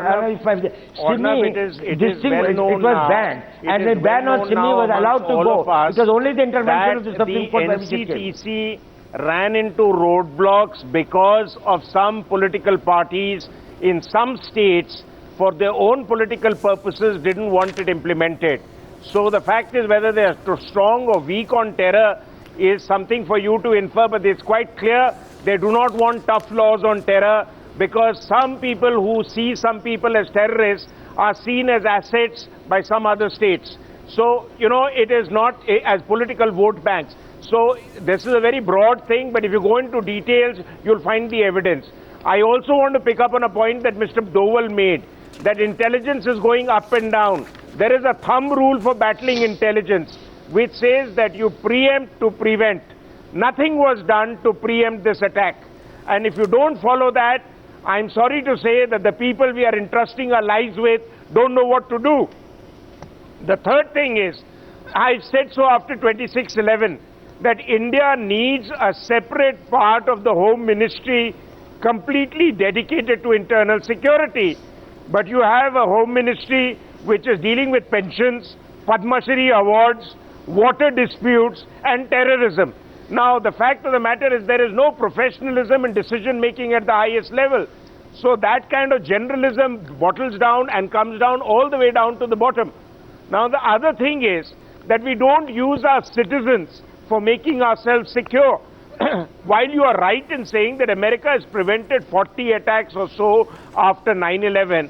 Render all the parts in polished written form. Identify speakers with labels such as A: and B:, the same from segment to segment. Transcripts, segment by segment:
A: it is well known
B: it was banned, and the ban on Simi was allowed to go. It was only the intervention of the Supreme Court by which it came.
A: NCTC ran into roadblocks because of some political parties in some states, for their own political purposes, didn't want it implemented. So the fact is, whether they are strong or weak on terror is something for you to infer, but it's quite clear they do not want tough laws on terror, because some people who see some people as terrorists are seen as assets by some other states. So, you know, it is not as political vote banks. So this is a very broad thing, but if you go into details, you'll find the evidence. I also want to pick up on a point that Mr. Doval made, that intelligence is going up and down. There is a thumb rule for battling intelligence, which says that you preempt to prevent. Nothing was done to preempt this attack. And if you don't follow that, I'm sorry to say that the people we are entrusting our lives with don't know what to do. The third thing is, I said so after 26/11, that India needs a separate part of the Home Ministry completely dedicated to internal security. But you have a Home Ministry which is dealing with pensions, Padma Shri awards, water disputes and terrorism. Now, the fact of the matter is there is no professionalism in decision making at the highest level. So that kind of generalism bottles down and comes down all the way down to the bottom. Now, the other thing is that we don't use our citizens for making ourselves secure. While you are right in saying that America has prevented 40 attacks or so after 9/11,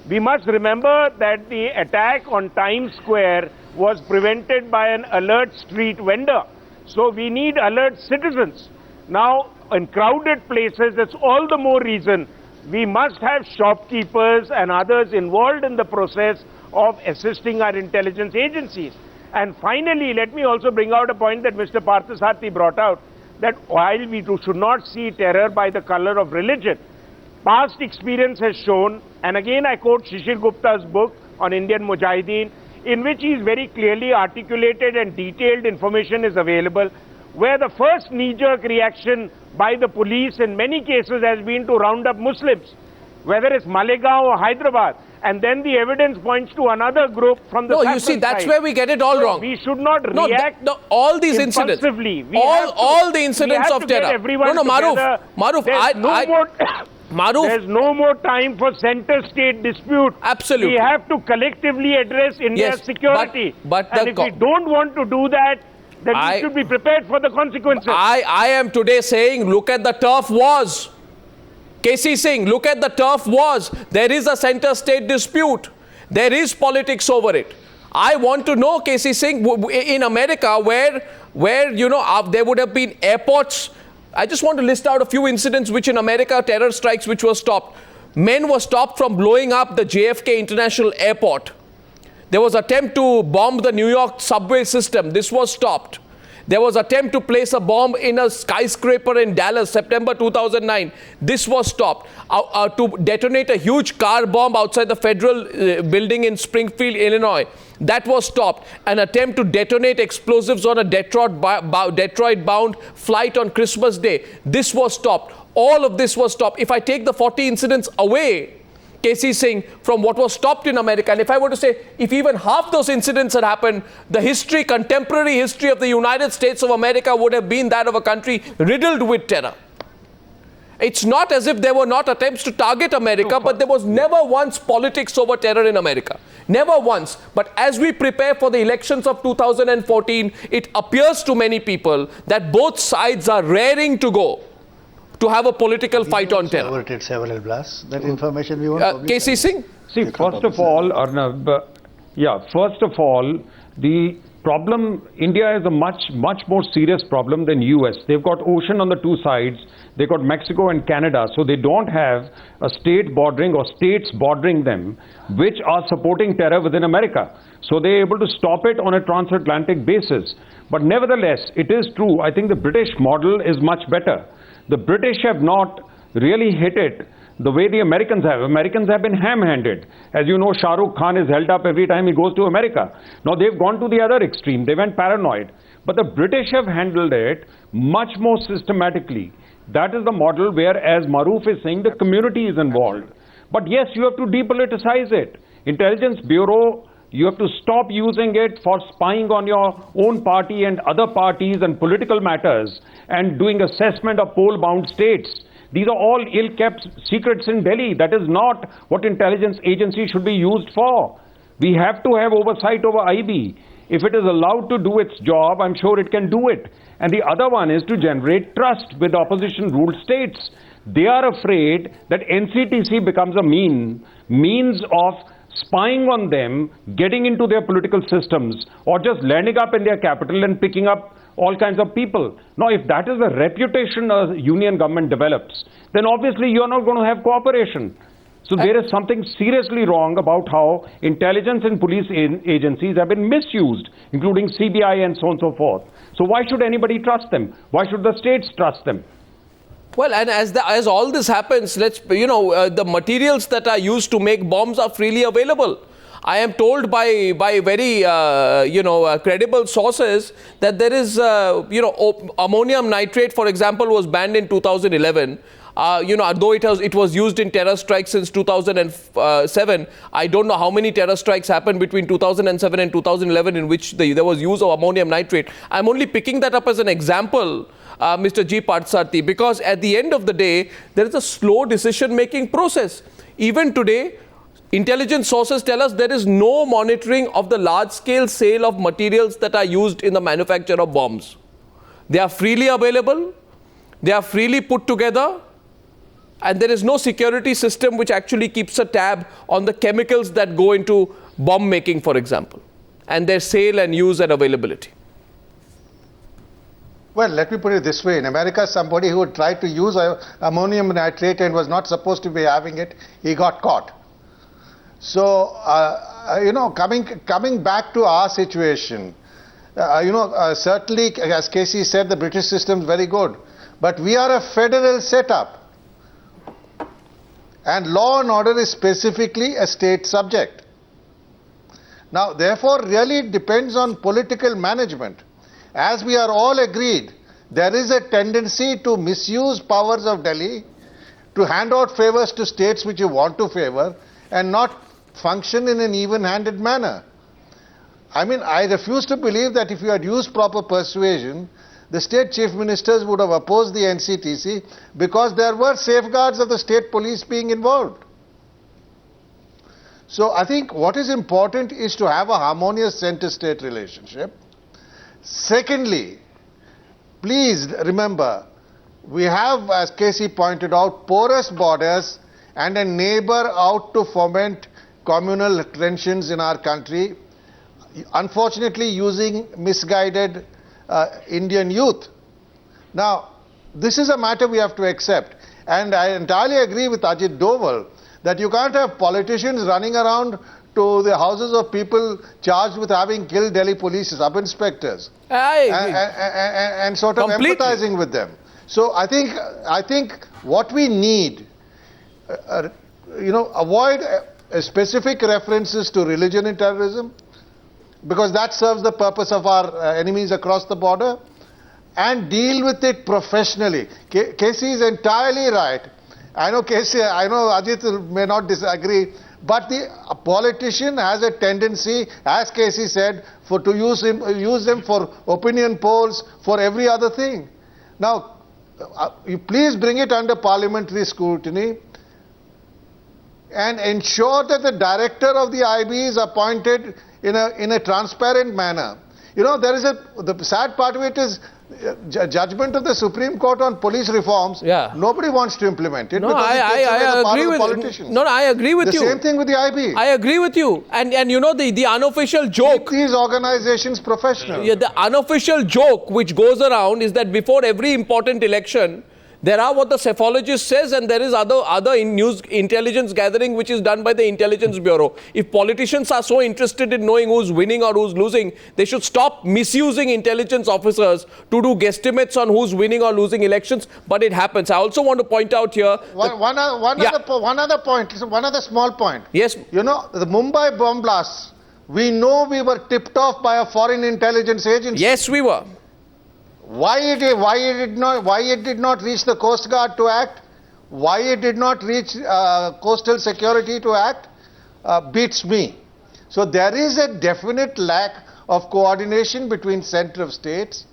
A: we must remember that the attack on Times Square was prevented by an alert street vendor. So we need alert citizens. Now, in crowded places, it's all the more reason we must have shopkeepers and others involved in the process of assisting our intelligence agencies. And finally, let me also bring out a point that Mr. Parthasarathi brought out, that while we should not see terror by the color of religion, past experience has shown, and again I quote Shishir Gupta's book on Indian Mujahideen, in which he is very clearly articulated and detailed information is available, where the first knee-jerk reaction by the police in many cases has been to round up Muslims, whether it's Malegaon or Hyderabad. And then the evidence points to another group from the
C: No, you see, that's where we get it all wrong.
A: We should not react
C: all these incidents, all the incidents of terror. No, Maruf,
A: there's no more time for center-state dispute.
C: Absolutely.
A: We have to collectively address India's security. And if we don't want to do that, then we should be prepared for the consequences.
C: I am today saying, look at the turf wars. KC Singh, look at the turf wars. There is a center-state dispute. There is politics over it. I want to know, KC Singh, in America, where you know, there would have been airports. I just want to list out a few incidents which in America, terror strikes which were stopped. Men were stopped from blowing up the JFK International Airport. There was attempt to bomb the New York subway system. This was stopped. There was attempt to place a bomb in a skyscraper in Dallas, September 2009. This was stopped. To detonate a huge car bomb outside the federal building in Springfield, Illinois. That was stopped. An attempt to detonate explosives on a Detroit-bound flight on Christmas Day. This was stopped. All of this was stopped. If I take the 40 incidents away, KC Singh, from what was stopped in America, and if I were to say, if even half those incidents had happened, the contemporary history of the United States of America would have been that of a country riddled with terror. It's not as if there were not attempts to target America, but there was never once politics over terror in America. Never once. But as we prepare for the elections of 2014, it appears to many people that both sides are raring to go to have a political fight on terror.
D: Averted several blasts. That information we want.
C: KC Singh?
E: See, first of all, Arnab, first of all, the problem, India is a much more serious problem than US. They've got ocean on the two sides. They've got Mexico and Canada. So they don't have a state bordering or states bordering them, which are supporting terror within America. So they're able to stop it on a transatlantic basis. But nevertheless, it is true. I think the British model is much better. The British have not really hit it the way the Americans have. Americans have been ham-handed. As you know, Shah Rukh Khan is held up every time he goes to America. Now they've gone to the other extreme. They went paranoid. But the British have handled it much more systematically. That is the model where, as Maruf is saying, the community is involved. But yes, you have to depoliticize it. Intelligence Bureau, you have to stop using it for spying on your own party and other parties and political matters and doing assessment of poll-bound states. These are all ill-kept secrets in Delhi. That is not what intelligence agency should be used for. We have to have oversight over IB. If it is allowed to do its job, I'm sure it can do it. And the other one is to generate trust with opposition-ruled states. They are afraid that NCTC becomes a means of spying on them, getting into their political systems, or just landing up in their capital and picking up all kinds of people. Now, if that is the reputation a union government develops, then obviously you're not going to have cooperation. So there is something seriously wrong about how intelligence and police agencies have been misused, including CBI and so on and so forth. So why should anybody trust them? Why should the states trust them?
C: Well, and as all this happens, the materials that are used to make bombs are freely available. I am told by very credible sources that there is ammonium nitrate, for example, was banned in 2011. Though it was used in terror strikes since 2007, I don't know how many terror strikes happened between 2007 and 2011 in which there was use of ammonium nitrate. I'm only picking that up as an example, Mr. G. Parthasarathy, because at the end of the day, there is a slow decision-making process. Even today, intelligence sources tell us there is no monitoring of the large-scale sale of materials that are used in the manufacture of bombs. They are freely available, they are freely put together, and there is no security system which actually keeps a tab on the chemicals that go into bomb making, for example, and their sale and use and availability.
D: Well, let me put it this way. In America, somebody who tried to use ammonium nitrate and was not supposed to be having it, he got caught. So, coming back to our situation, certainly, as Casey said, the British system is very good. But we are a federal setup. And law and order is specifically a state subject. Now, therefore, really it depends on political management. As we are all agreed, there is a tendency to misuse powers of Delhi, to hand out favors to states which you want to favor, and not function in an even-handed manner. I mean, I refuse to believe that if you had used proper persuasion, the state chief ministers would have opposed the NCTC because there were safeguards of the state police being involved. So I think what is important is to have a harmonious center-state relationship. Secondly, please remember, we have, as Casey pointed out, porous borders and a neighbor out to foment communal tensions in our country, unfortunately using misguided Indian youth. Now, this is a matter we have to accept. And I entirely agree with Ajit Doval that you can't have politicians running around to the houses of people charged with having killed Delhi police sub-inspectors. And sort of empathizing with them. So I think what we need, avoid specific references to religion in terrorism, because that serves the purpose of our enemies across the border, and deal with it professionally. Casey is entirely right. I know Ajit may not disagree, but the politician has a tendency, as Casey said, to use them for opinion polls, for every other thing. Now, you please bring it under parliamentary scrutiny and ensure that the director of the IB is appointed in a transparent manner. There is the sad part of it is judgment of the Supreme Court on police reforms. Yeah. Nobody wants to implement it.
C: No, I agree with politicians. No, I agree with you.
D: The same thing with the IB.
C: I agree with you. And the unofficial joke.
D: Keep these organizations professional.
C: Yeah, the unofficial joke which goes around is that before every important election, there are what the cephalogist says, and there is other news intelligence gathering which is done by the Intelligence Bureau. If politicians are so interested in knowing who's winning or who's losing, they should stop misusing intelligence officers to do guesstimates on who's winning or losing elections. But it happens. I also want to point out here.
D: One other point, one other small point.
C: Yes.
D: The Mumbai bomb blasts, we know we were tipped off by a foreign intelligence agency.
C: Yes, we were.
D: Why it did not reach the Coast Guard to act? Why it did not reach Coastal Security to act beats me. So there is a definite lack of coordination between center of states,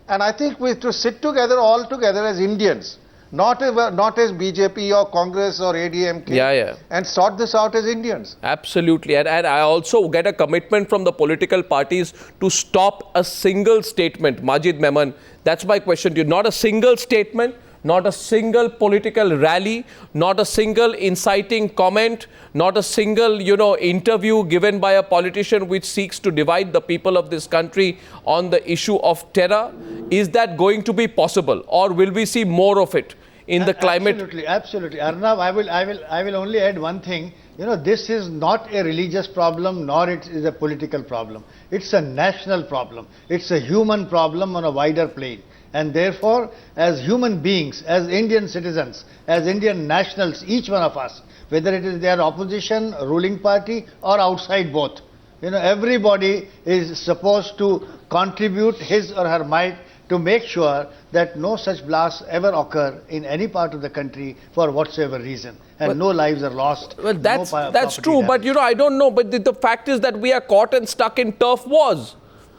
D: and I think we have to sit together, all together as Indians, not as BJP or Congress or ADMK, and sort this out as Indians.
C: Absolutely. And I also get a commitment from the political parties to stop a single statement. Majid Memon, that's my question to you. Not a single statement, not a single political rally, not a single inciting comment, not a single, interview given by a politician which seeks to divide the people of this country on the issue of terror. Is that going to be possible, or will we see more of it in the climate?
F: Absolutely. Arnav, I will only add one thing. This is not a religious problem, nor it is a political problem. It's a national problem. It's a human problem on a wider plane. And therefore, as human beings, as Indian citizens, as Indian nationals, each one of us, whether it is their opposition, ruling party, or outside both, everybody is supposed to contribute his or her might to make sure that no such blasts ever occur in any part of the country for whatsoever reason, and no lives are lost.
C: Well, that's true, but I don't know. But the fact is that we are caught and stuck in turf wars,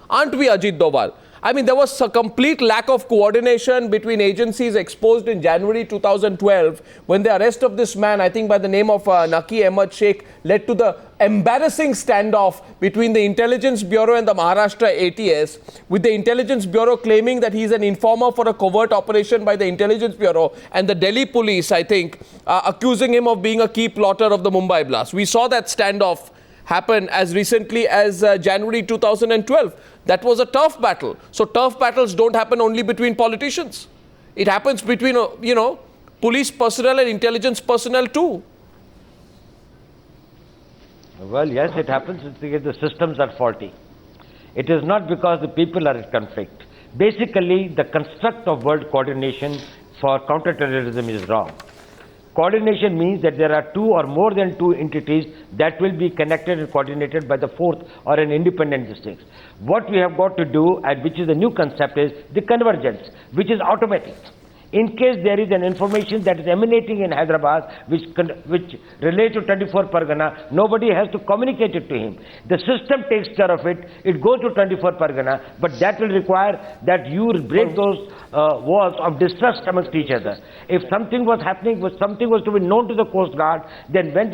C: aren't we, Ajit Doval? I mean, there was a complete lack of coordination between agencies exposed in January 2012 when the arrest of this man, I think by the name of Naki Ahmed Sheikh, led to the embarrassing standoff between the Intelligence Bureau and the Maharashtra ATS, with the Intelligence Bureau claiming that he's an informer for a covert operation by the Intelligence Bureau, and the Delhi police, I think, accusing him of being a key plotter of the Mumbai blast. We saw that standoff happen as recently as January 2012. That was a tough battle. So tough battles don't happen only between politicians. It happens between, police personnel and intelligence personnel too.
B: Well, yes, it happens. It's because the systems are faulty. It is not because the people are in conflict. Basically, the construct of world coordination for counterterrorism is wrong. Coordination means that there are two or more than two entities that will be connected and coordinated by the fourth or an independent distinct. What we have got to do, and which is a new concept, is the convergence, which is automatic. In case there is an information that is emanating in Hyderabad, which relates to 24 Pargana, nobody has to communicate it to him. The system takes care of it. It goes to 24 Pargana, but that will require that you break those walls of distrust amongst each other. If something was happening, something was to be known to the Coast Guard, then when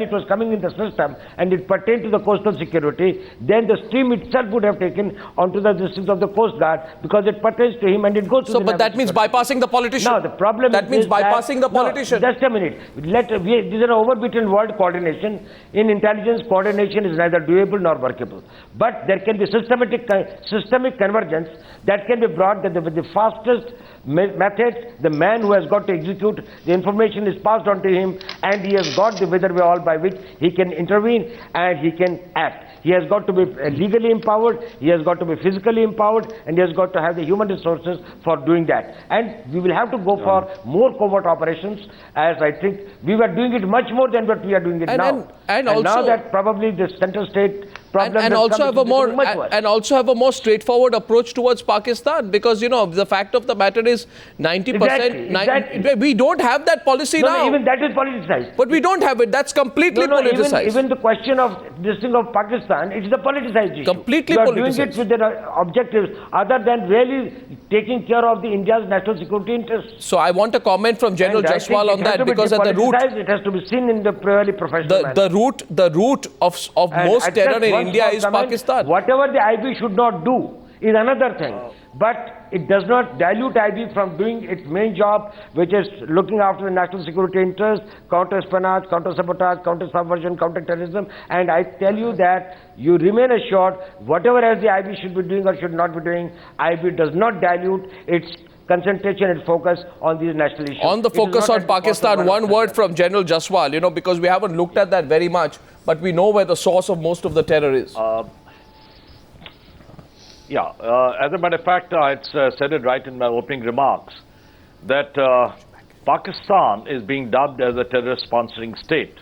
B: it was coming in the system and it pertained to the coastal security, then the stream itself would have taken onto the districts of the Coast Guard because it pertains to him and it goes to the
C: but that means bypassing the politician.
B: No, the problem
C: that means bypassing the politician.
B: No, just a minute. This is an overbeaten word, coordination. In intelligence, coordination is neither doable nor workable. But there can be systemic convergence that can be brought with the fastest method. The man who has got to execute the information is passed on to him, and he has got the wherewithal by which he can intervene and he can act. He has got to be legally empowered, he has got to be physically empowered, and he has got to have the human resources for doing that. And we will have to go for more covert operations, as I think we were doing it much more than what we are doing it now. And also, now that probably the center state problem
C: and also have a more straightforward approach towards Pakistan, because the fact of the matter is 90%.
B: Exactly.
C: We don't have that policy now.
B: No, even that is politicized.
C: But we don't have it. That's completely politicized.
B: Even the question of this thing of Pakistan, it's the politicized issue.
C: Completely
B: politicized.
C: Doing
B: it with their objectives other than really taking care of the India's national security interests.
C: So I want a comment from General Jaswal on that, because at the root,
B: it has to be seen in the purely professional manner.
C: The root of most terror in India is Pakistan.
B: Whatever the IB should not do is another thing, but it does not dilute IB from doing its main job, which is looking after the national security interests, counter-espionage, counter-sabotage, counter-subversion, counter-terrorism. And I tell you that you remain assured, whatever else the IB should be doing or should not be doing, IB does not dilute its concentration and focus on these national issues.
C: On the focus on Pakistan, one word from General Jaswal, because we haven't looked at that very much, but we know where the source of most of the terror is.
G: As a matter of fact, I said it right in my opening remarks, that Pakistan is being dubbed as a terrorist sponsoring state.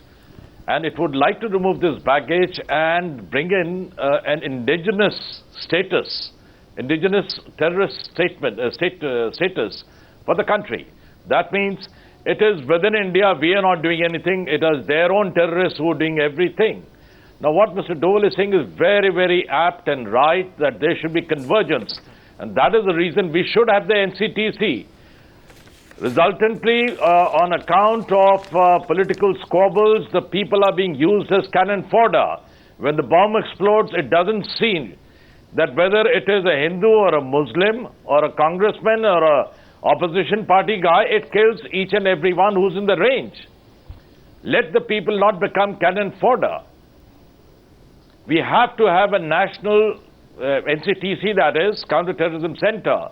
G: And it would like to remove this baggage and bring in an indigenous status, indigenous terrorist status for the country. That means It is within India, we are not doing anything. It is their own terrorists who are doing everything. Now, what Mr. Dole is saying is very, very apt and right, that there should be convergence. And that is the reason we should have the NCTC. Resultantly, on account of political squabbles, the people are being used as cannon fodder. When the bomb explodes, it doesn't seem that whether it is a Hindu or a Muslim or a congressman or a opposition party guy, it kills each and every one who's in the range. Let the people not become cannon fodder. We have to have a national NCTC, that is, Counter-Terrorism Center,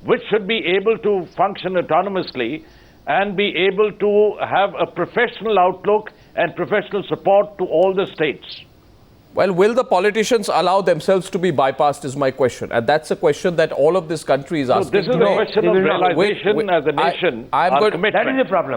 G: which should be able to function autonomously and be able to have a professional outlook and professional support to all the states.
C: Well, will the politicians allow themselves to be bypassed is my question. And that's a question that all of this country is asking.
G: So this is a question of realization as a nation, our commitment.
B: That is the problem.